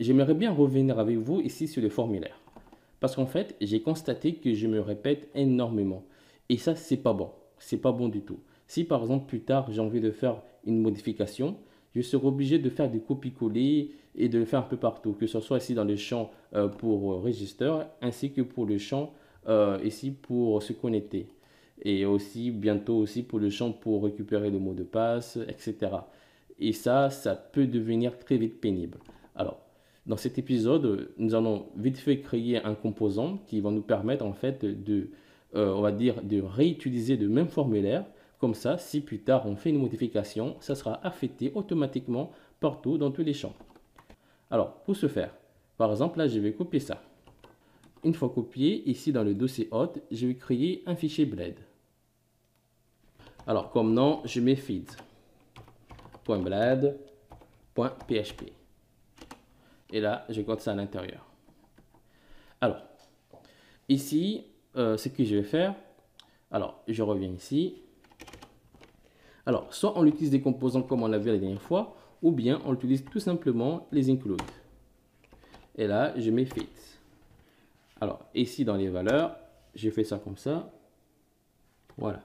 j'aimerais bien revenir avec vous ici sur le formulaire. Parce qu'en fait, j'ai constaté que je me répète énormément. Et ça, c'est pas bon. C'est pas bon du tout. Si par exemple plus tard j'ai envie de faire une modification, je serai obligé de faire des copies-coller et de le faire un peu partout, que ce soit ici dans le champ pour register, ainsi que pour le champ ici pour se connecter. Et aussi bientôt aussi pour le champ pour récupérer le mot de passe, etc. Et ça peut devenir très vite pénible. Alors, dans cet épisode, nous allons vite fait créer un composant qui va nous permettre en fait de, on va dire, de réutiliser le même formulaire. Comme ça, si plus tard on fait une modification, ça sera affecté automatiquement partout dans tous les champs. Alors, pour ce faire, par exemple, là, je vais copier ça. Une fois copié, ici dans le dossier hôte, je vais créer un fichier bled. Alors, comme nom, je mets feeds.bled.php. Et là, je code ça à l'intérieur. Alors, ici, ce que je vais faire, alors, je reviens ici. Alors, soit on utilise des composants comme on l'a vu la dernière fois, ou bien on utilise tout simplement les include. Et là, je mets fit. Alors, ici dans les valeurs, je fais ça comme ça. Voilà.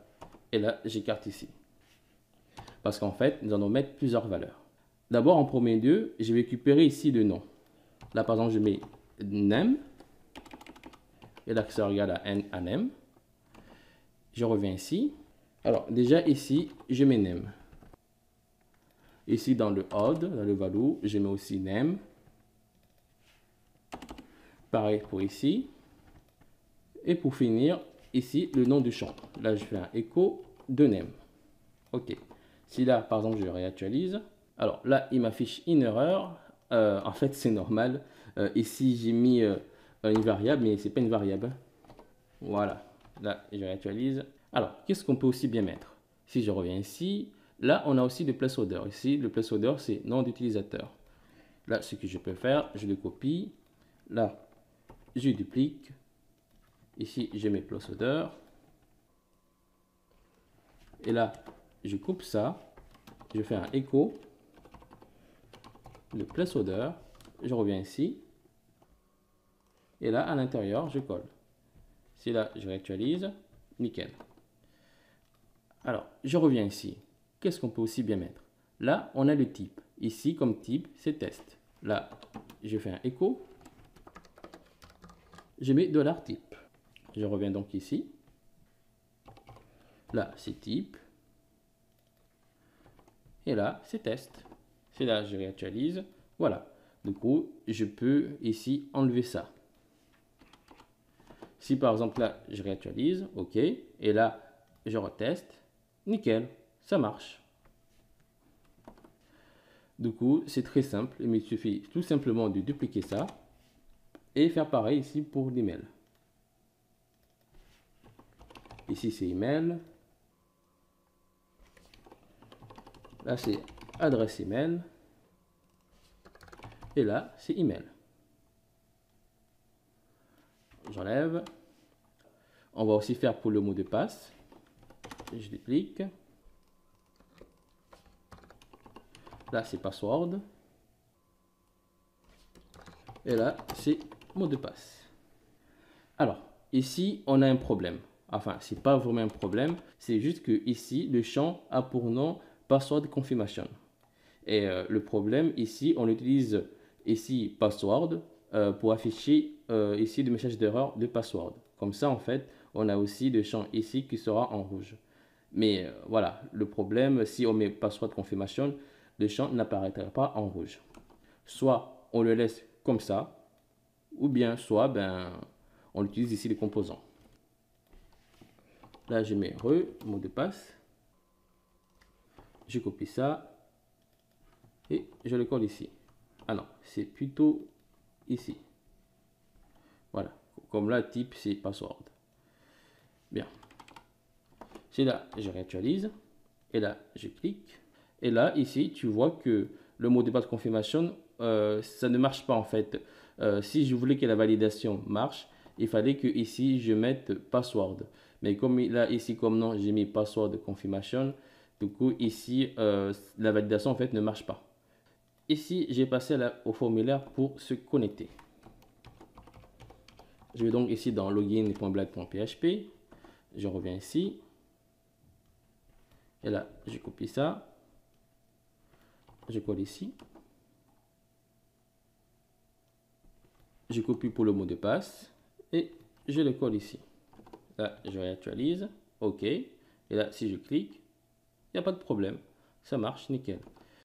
Et là, j'écarte ici. Parce qu'en fait, nous allons mettre plusieurs valeurs. D'abord, en premier lieu, je vais récupérer ici le nom. Là, par exemple, je mets name. Et là, ça regarde à name. Je reviens ici. Alors, déjà ici, je mets name. Ici, dans le odd, dans le value, je mets aussi name. Pareil pour ici. Et pour finir, ici, le nom du champ. Là, je fais un echo de name. OK. Si là, par exemple, je réactualise. Alors là, il m'affiche une erreur. En fait, c'est normal. Ici, j'ai mis une variable, mais ce n'est pas une variable. Voilà. Là, je réactualise. Alors, qu'est-ce qu'on peut aussi bien mettre? Si je reviens ici, là, on a aussi le placeholder. Ici, le placeholder, c'est nom d'utilisateur. Là, ce que je peux faire, je le copie. Là, je duplique. Ici, je mets placeholder. Et là, je coupe ça. Je fais un echo. Le placeholder. Je reviens ici. Et là, à l'intérieur, je colle. Si là, je réactualise, nickel. Alors, je reviens ici. Qu'est-ce qu'on peut aussi bien mettre? Là, on a le type. Ici, comme type, c'est test. Là, je fais un echo. Je mets $type. Je reviens donc ici. Là, c'est type. Et là, c'est test. C'est là, je réactualise. Voilà. Du coup, je peux ici enlever ça. Si par exemple là, je réactualise, OK. Et là, je reteste. Nickel, ça marche. Du coup, c'est très simple. Il me suffit tout simplement de dupliquer ça et faire pareil ici pour l'email. Ici, c'est email. Là, c'est adresse email. Et là, c'est email. J'enlève. On va aussi faire pour le mot de passe. Je duplique. Là, c'est password. Et là, c'est mot de passe. Alors, ici, on a un problème. Enfin, ce n'est pas vraiment un problème. C'est juste que ici, le champ a pour nom password confirmation. Et le problème, ici, on utilise ici password pour afficher ici le message d'erreur de password. Comme ça, en fait, on a aussi le champ ici qui sera en rouge. Mais voilà, le problème, si on met password confirmation, le champ n'apparaîtra pas en rouge. Soit on le laisse comme ça, ou bien soit on utilise ici les composants. Là, je mets mot de passe. Je copie ça et je le colle ici. Ah non, c'est plutôt ici. Voilà, comme là, type c'est password. Bien. C'est là, je réactualise. Et là, je clique. Et là, ici, tu vois que le mot de passe confirmation, ça ne marche pas en fait. Si je voulais que la validation marche, il fallait que ici, je mette password. Mais comme là, ici, comme nom, j'ai mis password confirmation, du coup, ici, la validation en fait ne marche pas. Ici, j'ai passé au formulaire pour se connecter. Je vais donc ici dans login.blad.php. Je reviens ici. Et là, je copie ça. Je colle ici. Je copie pour le mot de passe. Et je le colle ici. Là, je réactualise. OK. Et là, si je clique, il n'y a pas de problème. Ça marche, nickel.